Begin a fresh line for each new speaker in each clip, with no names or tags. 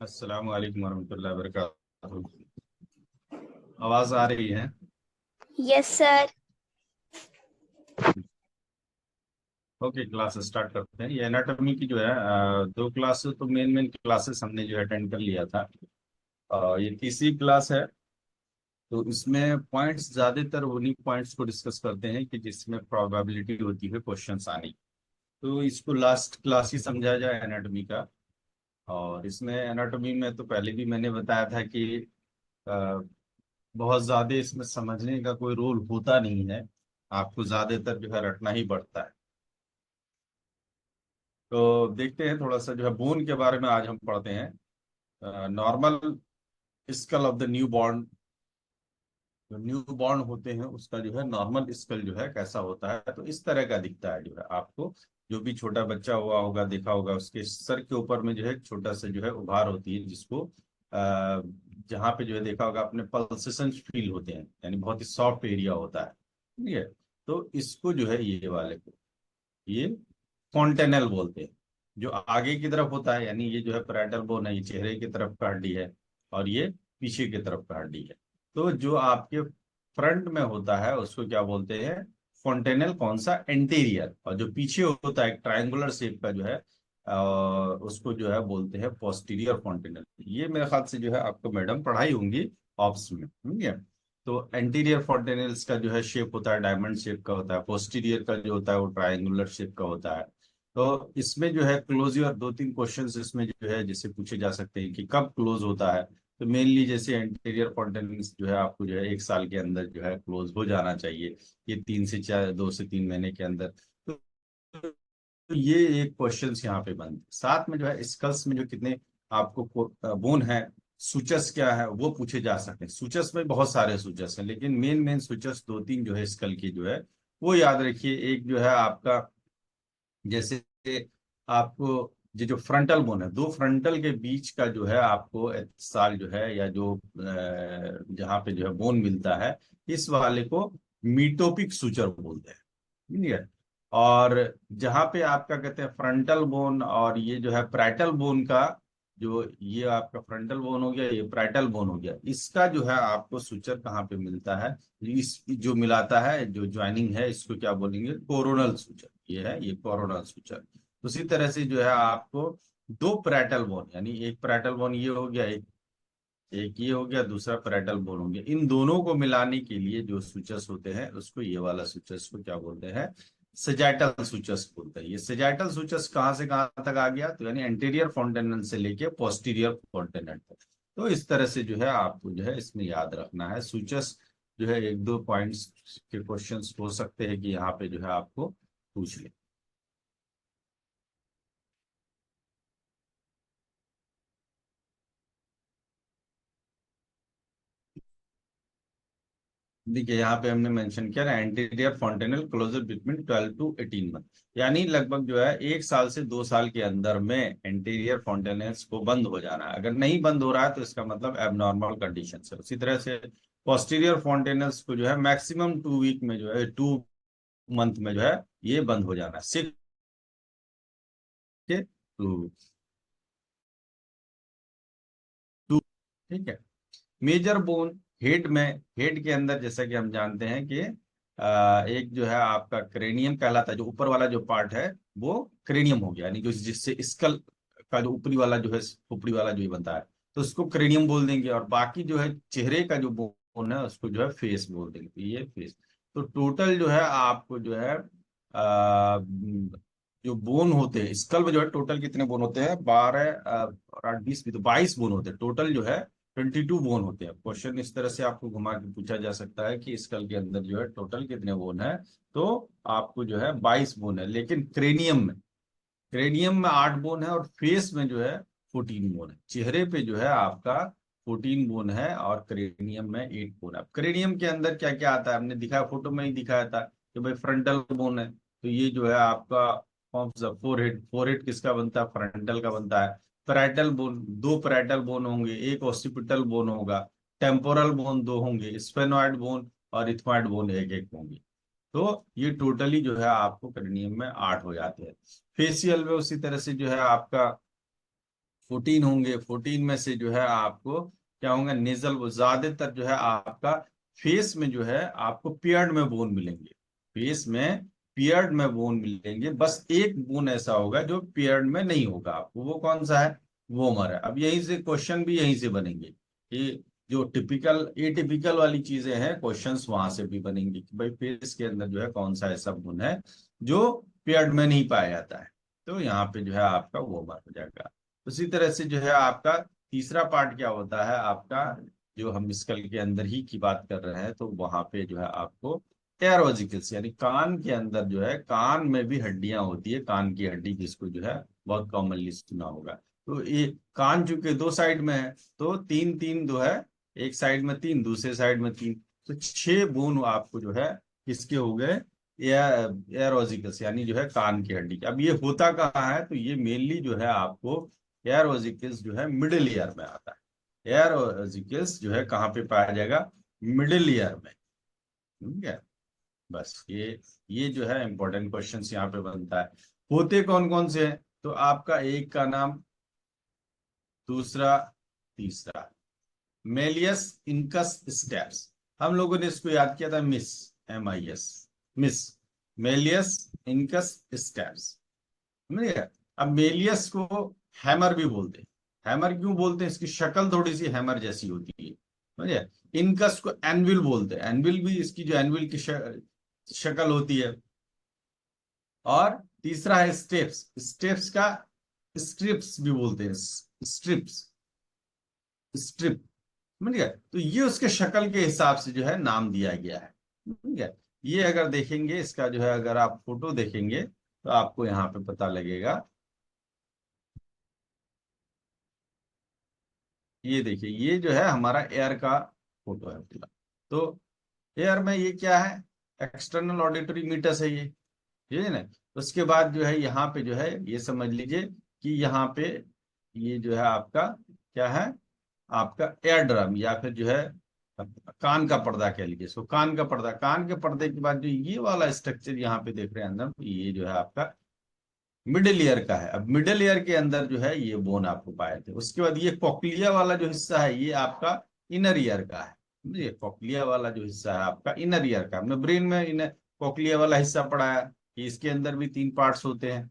अस्सलाम वालेकुम वरहमतुल्लाहि वबरकातुहू। आवाज आ रही है?
Yes sir.
Okay, class start करते हैं। ये एनाटॉमी की जो है दो क्लास तो मेन मेन क्लासेस हमने जो अटेंड कर लिया था। ये तीसरी क्लास है। तो इसमें पॉइंट्स ज्यादातर उन्हीं पॉइंट्स को डिस्कस करते हैं कि जिसमें प्रोबेबिलिटी होती है क्वेश्चंस आने की। तो इसको लास्ट क्लास ही समझा जाए एनाटॉमी का। और इसमें एनाटॉमी में तो पहले भी मैंने बताया था कि अ, बहुत ज्यादा इसमें समझने का कोई रोल होता नहीं है। आपको ज्यादातर जो है रटना ही पड़ता है। तो देखते हैं थोड़ा सा जो है बोन के बारे में आज हम पढ़ते हैं। Normal skull of the new born. जो न्यू बॉर्न होते हैं उसका जो है नॉर्मल स्कल जो है कैसा होता है, तो इस तरह का दिखता है। जो है आपको जो भी छोटा बच्चा हुआ होगा देखा होगा, उसके सर के ऊपर में जो है एक छोटा सा जो है उभार होती है, जिसको जहाँ पे जो है देखा होगा आपने पल्सेशन फील होते हैं, यानी बहुत ही सॉफ्ट एरिया होता है। ठीक है। तो इसको जो है ये वाले को ये फॉन्टेनल बोलते हैं। जो आगे की तरफ होता है, यानी ये जो है पैराइटल बोन है, ये चेहरे की तरफ का हड्डी है। और ये पीछे की तरफ का हड्डी है। तो जो आपके फ्रंट में होता है उसको क्या बोलते हैं? फॉन्टेनल। कौन सा? एंटीरियर। और जो पीछे होता है एक ट्रायंगुलर शेप का जो है उसको जो है बोलते हैं पोस्टीरियर फॉन्टेनल। ये मेरे ख्याल से जो है आपको मैडम पढ़ाई होंगी ऑप्स में। ठीक है। तो एंटीरियर फॉन्टेनल्स का जो है शेप होता है डायमंड शेप का होता है। पोस्टीरियर का जो होता है वो ट्रायंगुलर शेप का होता है। तो इसमें जो है क्लोज, और दो तीन क्वेश्चंस इसमें जो है जैसे पूछे जा सकते हैं कि कब क्लोज होता है। तो मेनली जैसे एंटीरियर फॉन्टेनल्स जो है आपको जो है 1 साल के अंदर जो है क्लोज हो जाना चाहिए। ये 3 से 4, 2 से 3 महीने के अंदर। तो ये एक क्वेश्चन यहाँ पे बनते साथ में जो है स्कल्स में जो कितने आपको बोन है, सूचस क्या है वो पूछे जा सकते हैं। सूचस में बहुत सारे सूचस हैं, लेकिन मेन मेन सूचस दो तीन जो है स्कल की जो है वो याद रखिए। एक जो है आपका जैसे आपको ये जो फ्रंटल बोन है, दो फ्रंटल के बीच का जो है आपको साल जो है या जो जहाँ पे जो है बोन मिलता है, इस वाले को मीटोपिक सूचर बोलते हैं। ठीक है। और जहाँ पे आपका कहते हैं फ्रंटल बोन और ये जो है प्राइटल बोन का, जो ये आपका फ्रंटल बोन हो गया, ये प्राइटल बोन हो गया, इसका जो है आपको सूचर कहाँ पे मिलता है? इस जो मिलाता है, जो ज्वाइनिंग है, इसको क्या बोलेंगे? Coronal suture. ये है ये कोरोनल सूचर। उसी तरह से जो है आपको दो पैरेटल बोन, यानी एक पैरेटल बोन ये हो गया, एक ये हो गया, दूसरा पैरेटल बोन हो गया, इन दोनों को मिलाने के लिए जो सूचस होते हैं उसको, ये वाला सूचस को क्या बोलते हैं? सेजाइटल सूचस बोलते हैं। ये सेजाइटल सूचस कहाँ से कहाँ तक आ गया? तो यानी एंटीरियर फॉन्टेनल से लेके पोस्टीरियर फॉन्टेनल तक। तो इस तरह से जो है आपको जो है इसमें याद रखना है सूचस। जो है एक दो पॉइंट्स के क्वेश्चंस हो सकते हैं कि यहाँ पे जो है आपको पूछ ले। देखिए यहाँ पे हमने मेंशन किया ना, anterior fontanelle closure between 12 to 18 month. यानी लगभग जो है 1 साल से 2 साल के अंदर में एंटीरियर फॉन्टेनल्स को बंद हो जाना है। अगर नहीं बंद हो रहा है तो इसका मतलब एबनॉर्मल कंडीशन है। उसी तरह से पोस्टीरियर फॉन्टेनल्स को जो है मैक्सिमम 2 वीक में जो है 2 मंथ में जो है ये बंद हो जाना है। 6 to 2। ठीक है। मेजर बोन हेड में, हेड के अंदर जैसा कि हम जानते हैं कि एक जो है आपका क्रेनियम कहलाता है। जो ऊपर वाला जो पार्ट है वो क्रेनियम हो गया, यानी जो जिससे स्कल का जो ऊपरी वाला जो है, ऊपरी वाला जो ये बनता है, तो उसको क्रेनियम बोल देंगे। और बाकी जो है चेहरे का जो बोन है उसको जो है फेस बोल देंगे। तो ये फेस। तो टोटल जो है आपको जो है जो बोन होते हैं स्कल में, जो है टोटल कितने बोन होते हैं? 12 और 8 20 भी तो 22 बोन होते हैं टोटल जो है। 22 बोन होते हैं। क्वेश्चन इस तरह से आपको घुमा के पूछा जा सकता है कि स्कल के अंदर जो है टोटल कितने बोन है? तो आपको जो है 22 बोन है। लेकिन क्रेनियम में 8 बोन है, और फेस में जो है 14 बोन है। चेहरे पे जो है आपका 14 बोन है, और क्रेनियम में 8 बोन है। अब क्रेनियम के अंदर क्या क्या आता है? हमने दिखाया, फोटो में ही दिखाया था कि भाई फ्रंटल बोन है। तो ये जो है आपका फॉर्म्स द फोरहेड। फोरहेड किसका बनता है? फ्रंटल का बनता है। पैराइटल बोन, दो पैराइटल बोन होंगे, एक ऑक्सीपिटल बोन होगा। टेम्पोरल बोन दो होंगे, स्फेनॉइड बोन और इथमॉइड बोन एक एक होंगे। तो ये टोटली जो है आपको क्रेनियम में 8 हो जाते हैं। फेसियल में उसी तरह से जो है आपका 14 होंगे। 14 में से जो है आपको क्या होंगे, नेजल, वो ज्यादातर जो है आपका फेस में जो है आपको पेयर्ड में बोन मिलेंगे। फेस में पेयर्ड में बोन मिलेंगे, बस एक बोन ऐसा होगा जो पेयर्ड में नहीं होगा आपको। वो कौन सा है? वोमर है। अब यहीं से क्वेश्चन भी यहीं से बनेंगे कि जो टिपिकल एटिपिकल वाली चीजें हैं, क्वेश्चंस वहां से भी बनेंगे कि भाई फेस के अंदर जो है कौन सा ऐसा गुण है जो पेयर्ड में नहीं पाया जाता है। तो यहाँ पे जो है आपका वोमर हो जाएगा। उसी तरह से जो है आपका तीसरा पार्ट क्या होता है आपका, जो हम स्कल के अंदर ही की बात कर रहे हैं, तो वहां पे जो है आपको एरोजिकल्स, यानी कान के अंदर जो है, कान में भी हड्डियां होती है, कान की हड्डी जिसको जो है बहुत कॉमनली सुना होगा। तो ये कान चूंकि दो साइड में है, तो तीन तीन जो है, एक साइड में तीन, दूसरे साइड में तीन, तो 6 बोन आपको जो है किसके हो गए, एरोजिकल्स, यानी जो है कान की हड्डी। अब ये होता कहाँ है, तो ये मेनली जो है आपको एयर ओजिकल्स जो है मिडिल ईयर में आता है। एयर ओजिकल्स जो है कहाँ पे पाया जाएगा, मिडिल ईयर में। ठीक है, बस ये जो है इंपॉर्टेंट क्वेश्चन यहाँ पे बनता है। होते कौन कौन से हैं, तो आपका एक का नाम, दूसरा, तीसरा, मेलियस इंकस स्टेप्स। हम लोगों ने इसको याद किया था miss, MIS, miss Méliès incus steps. समझ गया? अब मेलियस को हैमर भी बोलते हैं। हैमर क्यों बोलते हैं? इसकी शक्ल थोड़ी सी हैमर जैसी होती है। समझे? इनकस को एनविल बोलते हैं। एनविल भी इसकी जो एनविल की शक्ल होती है। और तीसरा है स्टेप्स। स्टेप्स का स्ट्रिप्स भी बोलते हैं, स्ट्रिप्स, स्ट्रिप। समझ गया? तो ये उसके शक्ल के हिसाब से जो है नाम दिया गया है। ठीक है, ये अगर देखेंगे इसका जो है, अगर आप फोटो देखेंगे तो आपको यहाँ पे पता लगेगा। ये देखिए, ये जो है हमारा एयर का फोटो है पूरा। तो एयर में ये क्या है, एक्सटर्नल ऑडिटरी मीटर्स है ये, ठीक है ना। उसके बाद जो है यहाँ पे जो है, ये समझ लीजिए कि यहाँ पे ये जो है आपका क्या है, आपका एयर ड्रम, या फिर जो है कान का पर्दा कह लीजिए इसको। कान का पर्दा, कान के पर्दे के बाद जो ये वाला स्ट्रक्चर यहाँ पे देख रहे हैं अंदर, ये जो है आपका मिडिल ईयर का है। अब मिडिल ईयर के अंदर जो है ये बोन आपको पाए थे। उसके बाद ये कॉक्लिया वाला जो हिस्सा है, ये आपका इनर ईयर का है। समझिए, कॉक्लिया वाला जो हिस्सा है आपका इनर ईयर का। हमने ब्रेन में इन कॉक्लिया वाला हिस्सा पढ़ाया कि इसके अंदर भी 3 पार्ट्स होते हैं।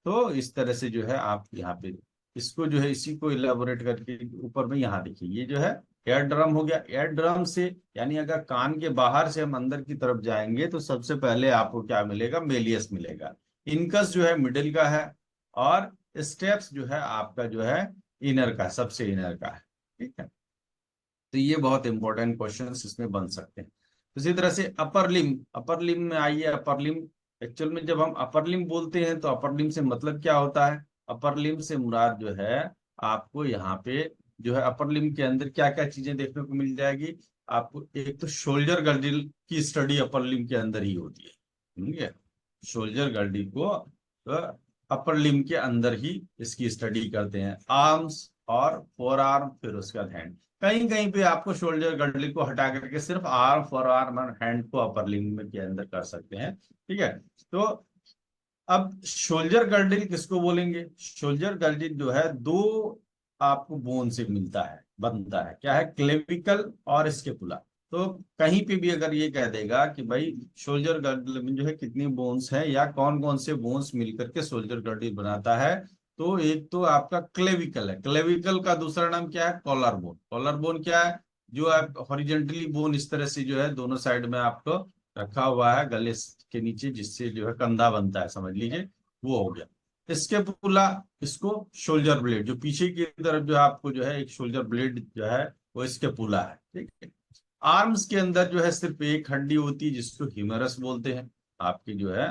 तो इस तरह से जो है आप यहाँ पे इसको जो है, इसी को इलेबोरेट करके ऊपर में यहाँ देखिए, ये जो है एयर ड्रम हो गया। एयर ड्रम से, यानी अगर कान के बाहर से हम अंदर की तरफ जाएंगे तो सबसे पहले आपको क्या मिलेगा, मेलियस मिलेगा। इनकस जो है मिडिल का है, और स्टेप्स जो है आपका जो है इनर का, सबसे इनर का है। ठीक है, तो ये बहुत इंपॉर्टेंट क्वेश्चंस इसमें बन सकते हैं। इसी तरह से अपर लिम, अपर लिम में आइए। अपर लिम, एक्चुअल में जब हम अपर लिम बोलते हैं तो अपर लिम से मतलब क्या होता है, अपर लिम से मुराद जो है आपको यहाँ पे जो है अपर लिम के अंदर क्या क्या चीजें देखने को मिल जाएगी आपको। एक तो शोल्जर गर्डिल की स्टडी अपर लिम के अंदर ही होती है। ठीक है, शोल्जर गर्डिल को अपर लिम के अंदर ही इसकी स्टडी करते हैं। आर्म्स और फोर आर्म, फिर उसके बाद हैंड। कहीं कहीं पे आपको शोल्डर गर्डल को हटा करके सिर्फ आर्म, फोर आर्म और हैंड को अपर लिम्ब में के अंदर कर सकते हैं। ठीक है, तो अब शोल्जर गर्डिल किसको बोलेंगे? शोल्जर गर्डिल जो है दो आपको बोन से मिलता है, बनता है। क्या है? क्लेविकल और स्केपुला। तो कहीं पे भी अगर ये कह देगा कि भाई शोल्जर गर्डिल में जो है कितनी बोन्स है, या कौन कौन से बोन्स मिलकर के शोल्जर गर्डिल बनाता है, तो एक तो आपका क्लेविकल है। क्लेविकल का दूसरा नाम क्या है? Collar bone. कॉलर बोन क्या है? जो आप हॉरिजेंटली बोन इस तरह से जो है दोनों साइड में आपको रखा हुआ है गले के नीचे, जिससे जो है कंधा बनता है, समझ लीजिए, वो हो गया। इसके पुला, इसको शोल्जर ब्लेड, जो पीछे की तरफ जो है आपको जो है एक शोल्जर ब्लेड जो है वो इसके पुला है। ठीक है, आर्म्स के अंदर जो है सिर्फ एक हड्डी होती है जिसको ह्यूमरस बोलते हैं आपकी जो है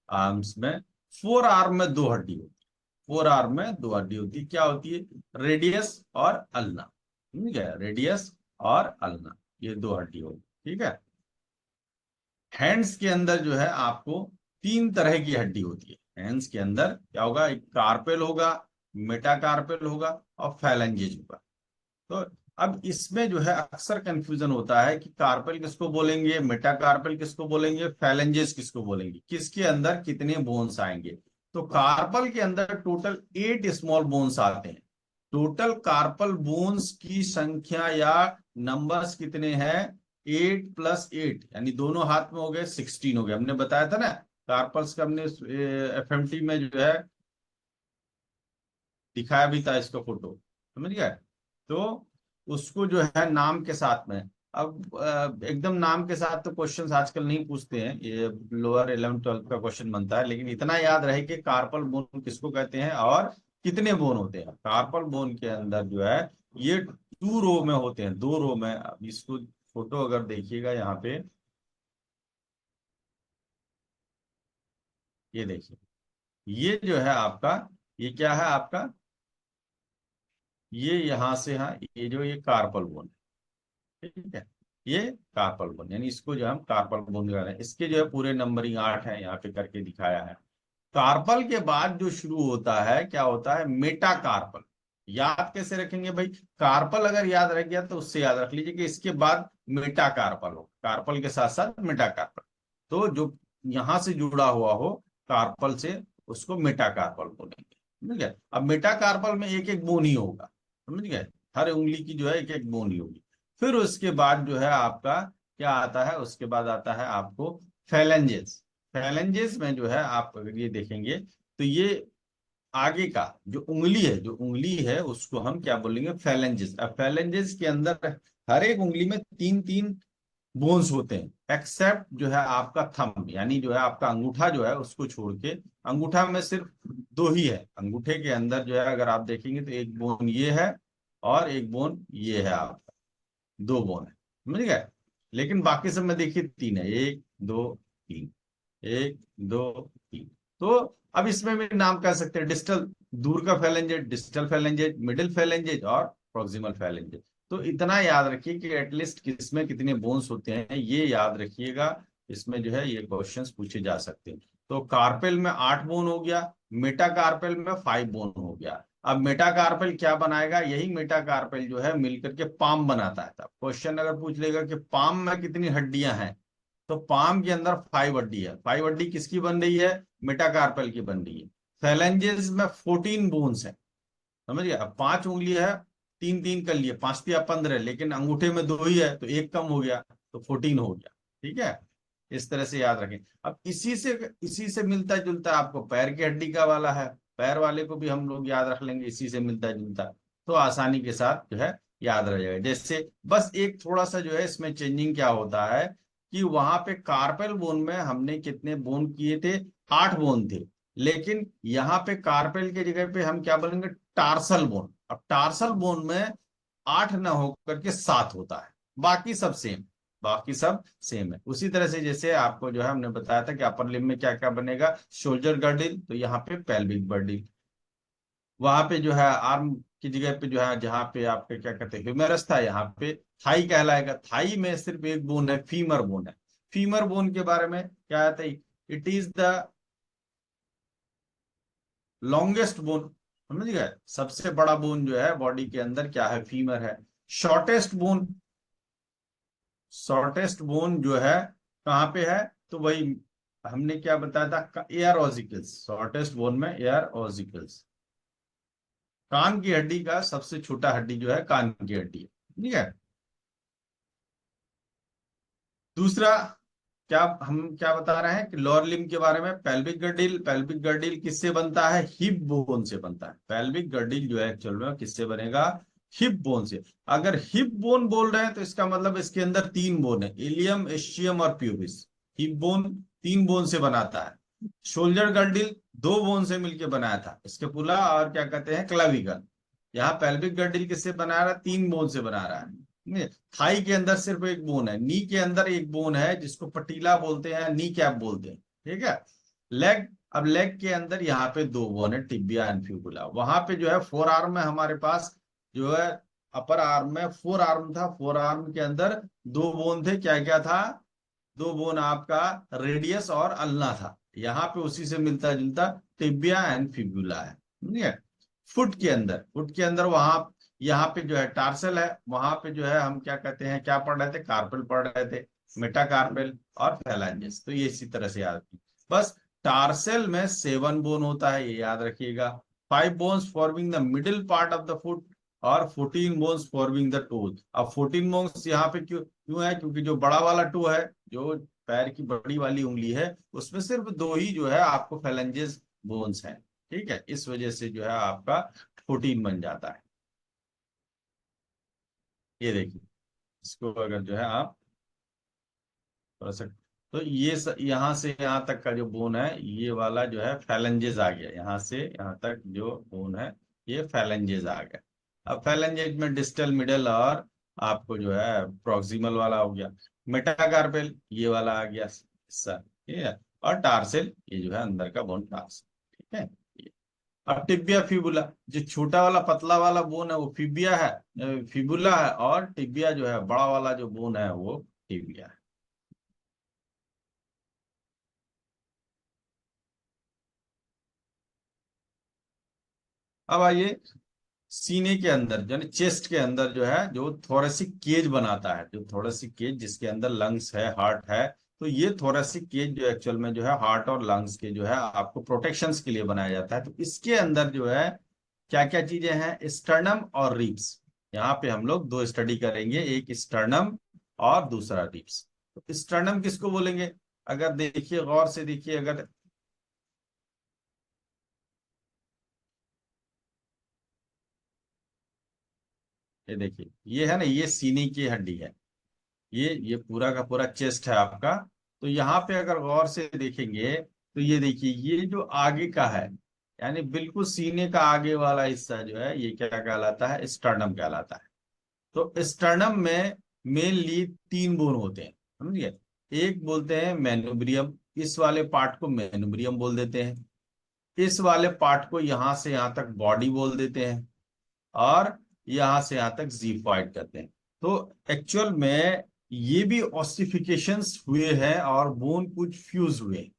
आर्म्स में। फोर आर्म में दो हड्डी होती है। फोर आर्म में दो हड्डी होती है, क्या होती है? रेडियस और अल्ना। ठीक है, रेडियस और अल्ना, ये दो हड्डी होती है। ठीक है, हैंड्स के अंदर जो है आपको 3 तरह की हड्डी होती है। हैंड्स के अंदर क्या होगा? एक कार्पेल होगा, मेटाकार्पेल होगा, और फैलेंजेज होगा। तो अब इसमें जो है अक्सर कंफ्यूजन होता है कि कार्पेल किसको बोलेंगे, मेटाकार्पेल किसको बोलेंगे, फैलेंजेस किसको बोलेंगे, किसके अंदर कितने बोन्स आएंगे। तो कार्पल के अंदर टोटल 8 स्मॉल बोन्स आते हैं। टोटल कार्पल बोन्स की संख्या या नंबर्स कितने हैं? 8 + 8, यानी दोनों हाथ में हो गए 16 हो गए। हमने बताया था ना, कार्पल्स का हमने एफएमटी में जो है दिखाया भी था इसका फोटो, समझ गए? तो उसको जो है नाम के साथ में, अब एकदम नाम के साथ तो क्वेश्चंस आजकल नहीं पूछते हैं, ये लोअर 11 12 का क्वेश्चन बनता है, लेकिन इतना याद रहे कि कार्पल बोन किसको कहते हैं और कितने बोन होते हैं। कार्पल बोन के अंदर जो है ये 2 रो में होते हैं, 2 रो में। अब इसको फोटो अगर देखिएगा यहाँ पे, ये देखिए, ये जो है आपका, ये क्या है आपका, ये यहाँ से, हाँ, ये कार्पल बोन, ठीक है, ये कार्पल बोन, यानी इसको जो हम कार्पल बोन कर रहे हैं। इसके जो है पूरे नंबरिंग 8 है, यहाँ पे करके दिखाया है। कार्पल के बाद जो शुरू होता है, क्या होता है? Metacarpal. याद कैसे रखेंगे भाई? कार्पल अगर याद रख गया तो उससे याद रख लीजिए कि इसके बाद मेटा कार्पल हो, कार्पल के साथ साथ मेटा कार्पल। तो जो यहां से जुड़ा हुआ हो कार्पल से, उसको मेटा कार्पल बोलेंगे, समझ गए? अब मेटा कार्पल में एक एक बोन ही होगा, समझ गए? हर उंगली की जो है एक एक बोन ही होगी। फिर उसके बाद जो है आपका क्या आता है? उसके बाद आता है आपको फैलेंजेस। फैलेंजेस में जो है आप अगर ये देखेंगे तो ये आगे का जो उंगली है, जो उंगली है उसको हम क्या बोलेंगे? फैलेंजेस। अब फैलेंजेस के अंदर हर एक उंगली में 3 3 बोन्स होते हैं, एक्सेप्ट जो है आपका थंब, यानी जो है आपका अंगूठा जो है उसको छोड़ के। अंगूठा में सिर्फ 2 ही है। अंगूठे के अंदर जो है अगर आप देखेंगे तो एक बोन ये है और एक बोन ये है आपका, 2 बोन है, समझ गए? लेकिन बाकी सब में देखिए 3 है, 1 2 3, 1 2 3। तो अब इसमें भी नाम कह सकते हैं डिस्टल, दूर का फैलेंजेज, डिस्टल फैलेंजेज, मिडिल फैलेंजेज और प्रोक्सिमल फैलेंजेज। तो इतना याद रखिए कि एटलीस्ट किसमें कितने बोन्स होते हैं, ये याद रखिएगा। इसमें जो है ये क्वेश्चंस पूछे जा सकते हैं। तो कार्पेल में 8 बोन हो गया, मेटा कार्पेल में 5 बोन हो गया। अब मेटाकार्पेल क्या बनाएगा? यही मेटाकार्पेल जो है मिलकर के पाम बनाता है। तब क्वेश्चन अगर पूछ लेगा कि पाम में कितनी हड्डियां हैं, तो पाम के अंदर 5 हड्डी है। 5 हड्डी किसकी बन रही है? मेटाकार्पेल की बन रही है। फैलेंजेस में 14 बोन्स है, समझ गए? अब 5 उंगली है, 3 3 कर लिए, 5 × 3 = 15, लेकिन अंगूठे में 2 ही है तो एक कम हो गया, तो 14 हो गया, ठीक है? इस तरह से याद रखें। अब इसी से मिलता जुलता आपको पैर की हड्डी का वाला है, पैर वाले को भी हम लोग याद रख लेंगे, इसी से मिलता जुलता, तो आसानी के साथ जो है याद रह जाएगा। जैसे बस एक थोड़ा सा जो है इसमें चेंजिंग क्या होता है कि वहां पे कार्पेल बोन में हमने कितने बोन किए थे? 8 बोन थे। लेकिन यहाँ पे कार्पेल की जगह पे हम क्या बोलेंगे? Tarsal bone. अब टार्सल बोन में 8 न होकर के 7 होता है, बाकी सब सेम, बाकी सब सेम है। उसी तरह से जैसे आपको जो है हमने बताया था कि अपर लिम्ब में क्या क्या बनेगा, शोल्डर गर्डिल, तो यहाँ पे पेल्विक गर्डिल। वहां पे जो है आर्म की जगह पे जो है, जहाँ पे आपके क्या कहते हैं ह्यूमेरस था, यहाँ पे थाई कहलाएगा। थाई में सिर्फ एक बोन है, फीमर बोन है। फीमर बोन के बारे में क्या आता है? It is the longest bone, समझ गए? सबसे बड़ा बोन जो है बॉडी के अंदर क्या है? फीमर है। शॉर्टेस्ट बोन, शॉर्टेस्ट बोन जो है कहाँ पे है? तो वही हमने क्या बताया था, एयर ऑजिकल्स। शॉर्टेस्ट बोन में एयर ऑजिकल्स। कान की हड्डी का सबसे छोटा हड्डी जो है कान की हड्डी है, ठीक है? दूसरा, क्या हम क्या बता रहे हैं कि लोअर लिम्ब के बारे में, पेल्विक गर्डिल। पेल्विक गर्डिल किससे बनता है? हिप बोन से बनता है। पेल्विक गर्डिल जो है एक्चुअल में किससे बनेगा? हिप बोन से। अगर हिप बोन बोल रहे हैं तो इसका मतलब इसके अंदर 3 बोन है, इलियम, एस्चियम और प्यूबिस। हिप बोन 3 बोन से बनाता है। शोल्डर गर्डिल 2 बोन से मिलकर बनाया था, स्कैपुला और क्या कहते हैं क्लाविकल। यहाँ पेल्विक गर्डिल किससे बना रहा है? 3 बोन से बना रहा है। थाई के अंदर सिर्फ एक बोन है, नी के अंदर एक बोन है जिसको पटीला बोलते हैं, नी कैप बोलते हैं, ठीक है? लेग, अब लेग के अंदर यहाँ पे 2 बोन है, टिबिया एंड फ्यूबुला। वहां पे जो है फोर आर्म में हमारे पास जो है, अपर आर्म में फोर आर्म था, फोर आर्म के अंदर 2 बोन थे। क्या क्या था? 2 बोन आपका रेडियस और अल्ना था। यहाँ पे उसी से मिलता जुलता टिबिया एंड फिब्युला है, ठीक है? फुट के अंदर वहां, यहाँ पे जो है टार्सल है, वहां पे जो है हम क्या कहते हैं, क्या पढ़ रहे थे? कार्पेल पढ़ रहे थे, मेटाकार्पेल और फैलांजेस। तो ये इसी तरह से याद रखिए। बस टार्सल में 7 बोन होता है, ये याद रखिएगा। 5 bones forming the middle part of the foot और 14 bones forming the toes। अब 14 bones यहाँ पे क्यों क्यों है, क्योंकि जो बड़ा वाला टो है, जो पैर की बड़ी वाली उंगली है, उसमें सिर्फ दो ही जो है आपको फेलेंजेस बोन्स हैं। ठीक है, इस वजह से जो है आपका 14 बन जाता है। ये देखिए, इसको अगर जो है आप थोड़ा सा, तो ये यहाँ से यहाँ तक का जो बोन है, ये वाला जो है फैलेंजेस आ गया। यहाँ से यहाँ तक जो बोन है, ये फैलेंजेस आ गया। अब फैलेंजेस में डिस्टल, मिडल और आपको जो है प्रॉक्सिमल वाला हो गया। मेटाकार्पेल ये वाला आ गया हिस्सा, ठीक है। और टार्सेल ये जो है अंदर का बोन, टार्सेल, ठीक है। अब टिबिया फिबुला, जो छोटा वाला पतला वाला बोन है वो फिबिया है, फिबुला है, और टिबिया जो है बड़ा वाला जो बोन है वो टिबिया है। अब आइए सीने के अंदर, यानी चेस्ट के अंदर जो है, जो थोरेसिक केज बनाता है, जो थोरेसिक केज जिसके अंदर लंग्स है, हार्ट है, तो ये थोरेसिक केज जो एक्चुअल में जो है हार्ट और लंग्स के जो है आपको प्रोटेक्शंस के लिए बनाया जाता है। तो इसके अंदर जो है क्या क्या चीजें हैं, स्टर्नम और रिब्स। यहाँ पे हम लोग दो स्टडी करेंगे, एक स्टर्नम और दूसरा रिब्स। तो स्टर्नम किसको बोलेंगे, अगर देखिए गौर से देखिए, अगर ये देखिए, ये है ना, ये सीने की हड्डी है, ये पूरा का पूरा चेस्ट है आपका। तो यहाँ पे अगर गौर से देखेंगे तो ये देखिए, ये जो आगे का है, यानी बिल्कुल सीने का आगे वाला हिस्सा जो है, ये क्या कहलाता है, स्टर्नम कहलाता है। तो स्टर्नम में मेनली तीन बोन होते हैं, समझिए। एक बोलते हैं मेनुब्रियम, इस वाले पार्ट को मेनुब्रियम बोल देते हैं। इस वाले पार्ट को यहाँ से यहाँ तक बॉडी बोल देते हैं, और यहां से यहां तक जीफाइड करते हैं। तो एक्चुअल में ये भी ऑसिफिकेशंस हुए हैं और बोन कुछ फ्यूज हुए हैं।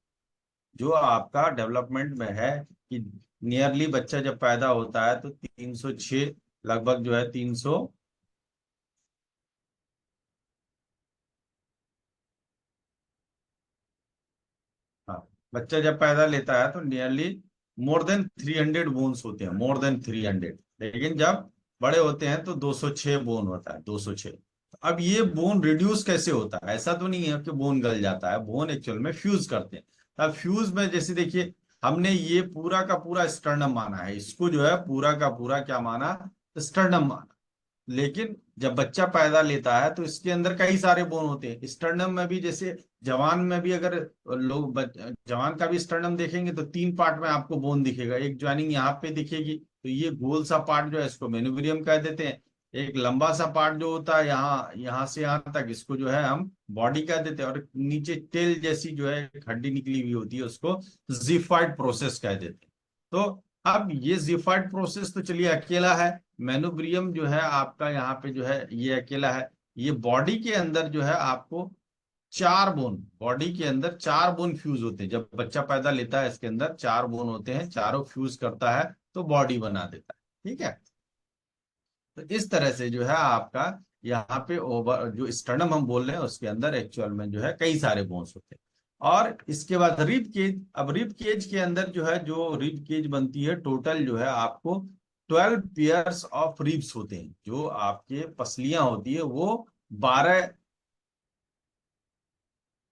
जो आपका डेवलपमेंट में है कि नियरली बच्चा जब पैदा होता है तो 306 लगभग जो है 300, हाँ, बच्चा जब पैदा लेता है तो नियरली मोर देन 300 बोन्स होते हैं, मोर देन 300। लेकिन जब बड़े होते हैं तो 206 बोन होता है, 206। अब ये बोन रिड्यूस कैसे होता है, ऐसा तो नहीं है कि बोन गल जाता है, बोन एक्चुअल में फ्यूज करते हैं। अब फ्यूज में जैसे देखिए, हमने ये पूरा का पूरा स्टर्नम माना है, इसको जो है पूरा का पूरा क्या माना, स्टर्नम माना। लेकिन जब बच्चा पैदा लेता है तो इसके अंदर कई सारे बोन होते हैं। स्टर्नम में भी जैसे जवान में भी अगर लोग जवान का भी स्टर्नम देखेंगे तो तीन पार्ट में आपको बोन दिखेगा। एक ज्वाइनिंग यहाँ पे दिखेगी, तो ये गोल सा पार्ट जो है इसको मेनुब्रियम कह देते हैं। एक लंबा सा पार्ट जो होता है यहाँ यहाँ से यहाँ तक, इसको जो है हम बॉडी कह देते हैं। और नीचे टेल जैसी जो है एक हड्डी निकली हुई होती है, उसको जिफाइड प्रोसेस कह देते हैं। तो अब ये जिफाइड प्रोसेस तो चलिए अकेला है, मेनुब्रियम जो है आपका यहाँ पे जो है ये अकेला है। ये बॉडी के अंदर जो है आपको चार बोन, बॉडी के अंदर चार बोन फ्यूज होते हैं। जब बच्चा पैदा लेता है इसके अंदर चार बोन होते हैं, चारों फ्यूज करता है तो बॉडी बना देता है, ठीक है। तो इस तरह से जो है आपका यहाँ पे ओवर जो स्टर्नम हम बोल रहे हैं उसके अंदर एक्चुअल में जो है कई सारे बोन्स होते हैं। और इसके बाद रिब केज। अब रिब केज के अंदर जो है, जो रिब केज बनती है, टोटल जो है आपको 12 पेयर्स ऑफ रिब्स होते हैं। जो आपके पसलियां होती है वो 12,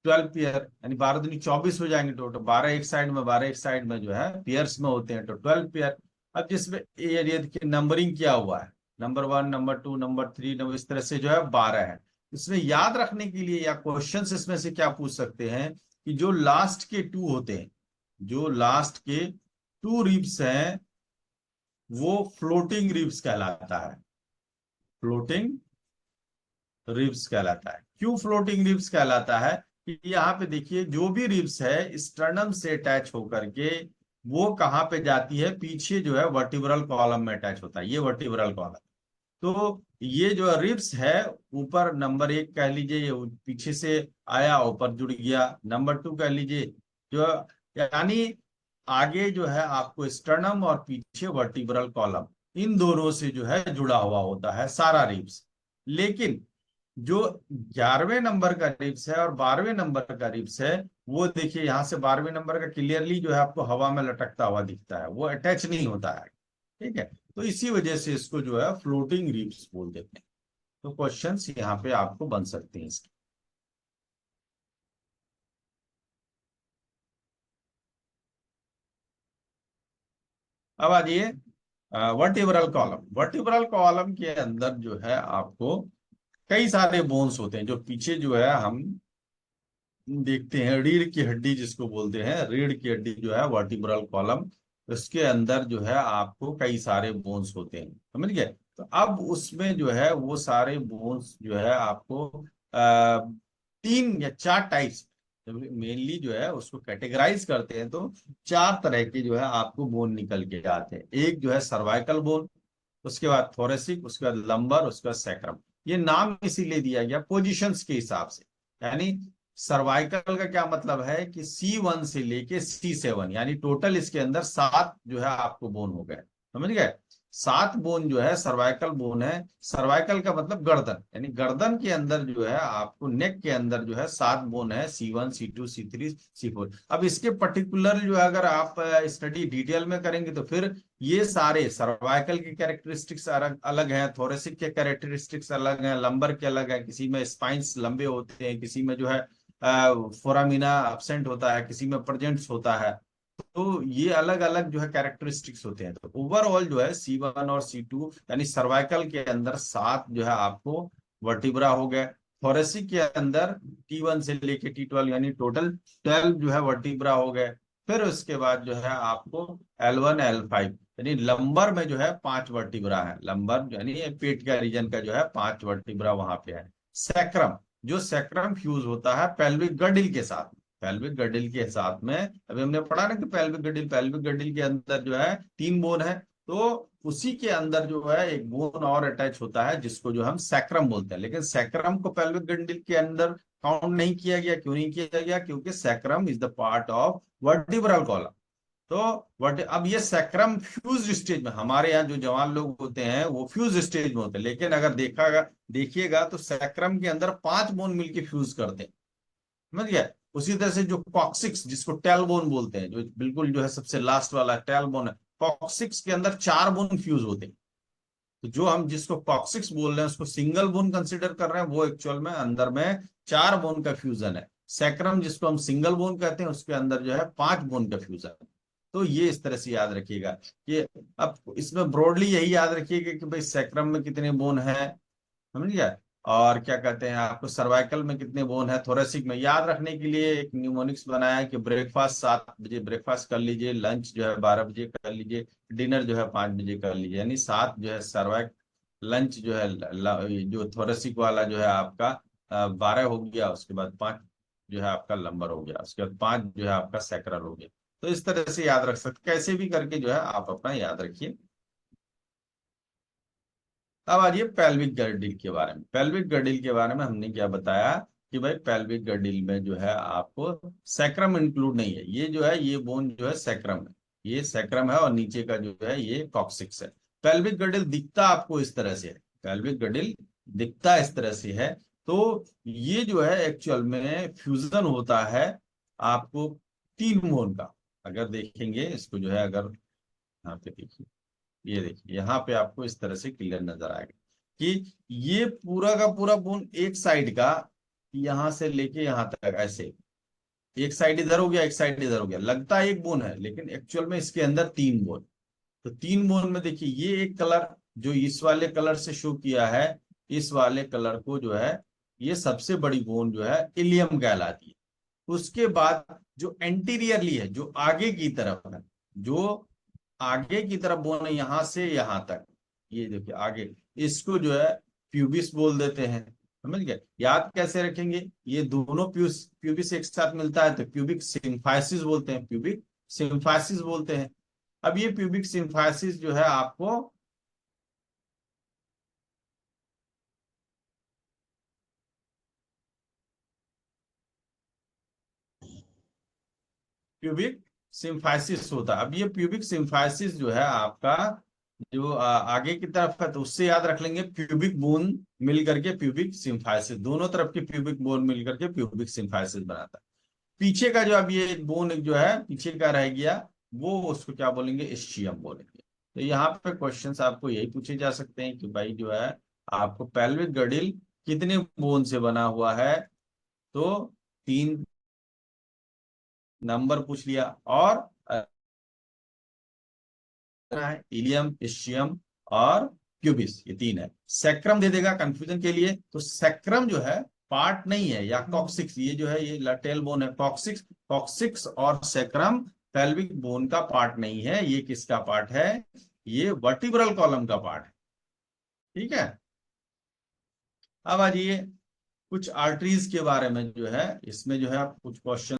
12 पेयर, यानी 12 दूनी 24 हो जाएंगे टोटल। 12 एक साइड में, 12 एक साइड में जो है पेयर्स में होते हैं, तो 12 पेयर। अब जिसमें एरिया की नंबरिंग किया हुआ है, नंबर 1, नंबर 2, नंबर 3, नंबर, इस तरह से जो है 12 है। इसमें याद रखने के लिए या क्वेश्चंस इसमें से क्या पूछ सकते हैं कि जो लास्ट के टू होते हैं, जो लास्ट के टू रिब्स हैं, वो फ्लोटिंग रिब्स कहलाता है। फ्लोटिंग रिब्स कहलाता है। क्यों फ्लोटिंग रिब्स कहलाता है, कि यहाँ पे देखिए जो भी रिब्स है स्टर्नम से अटैच होकर के वो कहाँ पे जाती है, पीछे जो है वर्टिब्रल कॉलम में अटैच होता है, ये वर्टिब्रल कॉलम। तो ये जो रिब्स है, ऊपर नंबर 1 कह लीजिए, ये पीछे से आया ऊपर जुड़ गया। नंबर 2 कह लीजिए, जो यानी आगे जो है आपको स्टर्नम और पीछे वर्टिब्रल कॉलम, इन दोनों से जो है जुड़ा हुआ होता है सारा रिब्स। लेकिन जो 11वें नंबर का रिब्स है और 12वें नंबर का रिब्स है, वो देखिए यहाँ से 12वें नंबर का क्लियरली जो है आपको हवा में लटकता हुआ दिखता है, वो अटैच नहीं होता है। ठीक है, तो इसी वजह से इसको जो है फ्लोटिंग रीफ्स बोल देते हैं। तो क्वेश्चंस यहाँ पे आपको बन सकते हैं इसके। अब आ जाइए वर्टिब्रल कॉलम। वर्टिब्रल कॉलम के अंदर जो है आपको कई सारे बोन्स होते हैं, जो पीछे जो है हम देखते हैं, रीढ़ की हड्डी जिसको बोलते हैं, रीढ़ की हड्डी जो है वर्टिब्रल कॉलम, उसके अंदर जो है आपको कई सारे बोन्स होते हैं, समझ गए। तो अब उसमें जो है वो सारे बोन्स जो है आपको आ, 3 या 4 टाइप्स मेनली जो है उसको कैटेगराइज करते हैं, तो 4 तरह के जो है आपको बोन निकल के आते हैं। एक जो है सर्वाइकल बोन, उसके बाद थोरेसिक, उसके बाद लंबर, उसके बाद सैक्रम। ये नाम इसीलिए दिया गया पोजीशंस के हिसाब से। यानी सर्वाइकल का क्या मतलब है कि C1 से लेके C7, यानी टोटल इसके अंदर 7 जो है आपको बोन हो गए, समझ गए। 7 बोन जो है सर्वाइकल बोन है। सर्वाइकल का मतलब गर्दन, यानी गर्दन के अंदर जो है आपको, नेक के अंदर जो है 7 बोन है, C1 C2 C3 C4। अब इसके पर्टिकुलर जो है अगर आप स्टडी डिटेल में करेंगे तो फिर ये सारे सर्वाइकल के कैरेक्टरिस्टिक्स अलग अलग हैं, थोरेसिक के कैरेक्टरिस्टिक्स अलग हैं, लंबर के अलग है, किसी में स्पाइंस लंबे होते हैं, किसी में जो है फोरामिना एब्सेंट होता है, किसी में प्रेजेंट्स होता है। तो ये अलग अलग जो है कैरेक्टरिस्टिक्स होते हैं। तो ओवरऑल जो है C1 और C2 यानी सर्वाइकल के अंदर 7 जो है आपको वर्टिब्रा हो गए। थोरेसिक के अंदर T1 से लेके T12 यानी टोटल 12 जो है वर्टिब्रा हो गए। फिर उसके बाद जो है आपको L1 L5 यानी लंबर में जो है 5 वर्टिब्रा है, लंबर यानी ये पेट का रीजन का जो है 5 वर्टिब्रा वहां पे है। सैक्रम, जो सैक्रम फ्यूज होता है पेल्विक गर्डिल के साथ। पेल्विक गर्डिल के साथ में अभी हमने पढ़ा ना कि पेल्विक गर्डिल के अंदर जो है 3 बोन है, तो उसी के अंदर जो है एक बोन और अटैच होता है जिसको जो हम सैक्रम बोलते हैं। लेकिन सैक्रम को पेल्विक गर्डिल के अंदर काउंट नहीं किया गया। क्यों नहीं किया गया? क्योंकि sacrum is the part of vertebral column. तो वट अब ये सैक्रम फ्यूज स्टेज में, हमारे यहाँ जो जवान लोग होते हैं वो फ्यूज स्टेज में होते हैं, लेकिन अगर देखिएगा तो सैक्रम के अंदर 5 बोन मिलके फ्यूज करते हैं, समझ गया। उसी तरह से जो कॉक्सिक्स जिसको टेलबोन बोलते हैं, जो बिल्कुल जो है सबसे लास्ट वाला टेलबोन है, कॉक्सिक्स के अंदर 4 बोन फ्यूज होते हैं। तो जो हम जिसको कॉक्सिक्स बोल रहे हैं उसको सिंगल बोन कंसिडर कर रहे हैं, वो एक्चुअल में अंदर में 4 बोन का फ्यूजन है। सैक्रम जिसको हम सिंगल बोन कहते हैं उसके अंदर जो है 5 बोन का फ्यूजन है। तो ये इस तरह से याद रखिएगा कि अब इसमें ब्रॉडली यही याद रखिएगा कि भाई सैक्रम में कितने बोन है, समझ गया। और क्या कहते हैं आपको सर्वाइकल में कितने बोन है, थोरेसिक में। याद रखने के लिए एक न्यूमोनिक्स बनाया है कि ब्रेकफास्ट 7 बजे ब्रेकफास्ट कर लीजिए, लंच जो है 12 बजे कर लीजिए, डिनर जो है 5 बजे कर लीजिए। यानी 7 जो है सर्वाइक, लंच जो है जो थोरेसिक वाला जो है आपका 12 हो गया, उसके बाद 5 जो है आपका लंबर हो गया, उसके बाद 5 जो है आपका सैक्रल हो गया। तो इस तरह से याद रख सकते, कैसे भी करके जो है आप अपना याद रखिए। अब आ जाइए पेल्विक गर्डिल के बारे में। पेल्विक गर्डिल के बारे में हमने क्या बताया कि भाई पेल्विक गर्डिल में जो है आपको सैक्रम इंक्लूड नहीं है। ये जो है ये बोन जो है सैक्रम है, ये सैक्रम है, और नीचे का जो है ये कॉक्सिक्स है। पेल्विक गर्डिल दिखता आपको इस तरह से है, पेल्विक गर्डिल दिखता इस तरह से है। तो ये जो है एक्चुअल में फ्यूजन होता है आपको 3 बोन का। अगर देखेंगे इसको जो है, अगर यहाँ पे देखिए, ये देखिए यहाँ पे आपको इस तरह से क्लियर नजर आएगा कि ये पूरा का पूरा बोन एक साइड का, यहां से लेके यहां तक ऐसे, एक साइड इधर हो गया, एक साइड इधर हो गया, लगता है एक बोन है लेकिन एक्चुअल में इसके अंदर 3 बोन। तो 3 बोन में देखिए ये एक कलर जो इस वाले कलर से शो किया है, इस वाले कलर को जो है, ये सबसे बड़ी बोन जो है इलियम कहलाती है। उसके बाद जो एंटीरियरली है, जो आगे की तरफ है, जो आगे की तरफ बोन है यहां से यहां तक, ये देखिए आगे, इसको जो है प्यूबिस बोल देते हैं, समझ गए। याद कैसे रखेंगे? ये दोनों प्यूबिस एक साथ मिलता है तो प्यूबिक सिम्फाइसिस बोलते हैं, प्यूबिक सिम्फाइसिस बोलते हैं। अब ये प्यूबिक सिम्फाइसिस जो है आपको प्यूबिक सिम्फाइसिस होता है। अब ये प्यूबिक सिम्फाइसिस जो है आपका, जो आगे की तरफ है तो उससे याद रख लेंगे प्यूबिक बोन मिल करके प्यूबिक सिम्फाइसिस, दोनों तरफ की प्यूबिक बोन मिल करके प्यूबिक सिम्फाइसिस बनाता है। पीछे का जो अब ये बोन जो है पीछे का रह गया, वो उसको क्या बोलेंगे, इस्चियम बोलेंगे। तो यहाँ पे क्वेश्चंस आपको यही पूछे जा सकते हैं कि भाई जो है आपको पेल्विक गडिल कितने बोन से बना हुआ है, तो 3 नंबर पूछ लिया। और है इलियम, इस्चियम और क्यूबिस, ये 3 है। सेक्रम दे देगा कंफ्यूजन के लिए, तो सेक्रम जो है पार्ट नहीं है, या कॉक्सिक्स, ये जो है ये लटेल बोन है, कॉक्सिक्स। कॉक्सिक्स और सेक्रम पेल्विक बोन का पार्ट नहीं है, ये किसका पार्ट है, ये वर्टिब्रल कॉलम का पार्ट है। ठीक है। अब आ जाइए कुछ आर्टरीज के बारे में, जो है इसमें जो है आप कुछ क्वेश्चन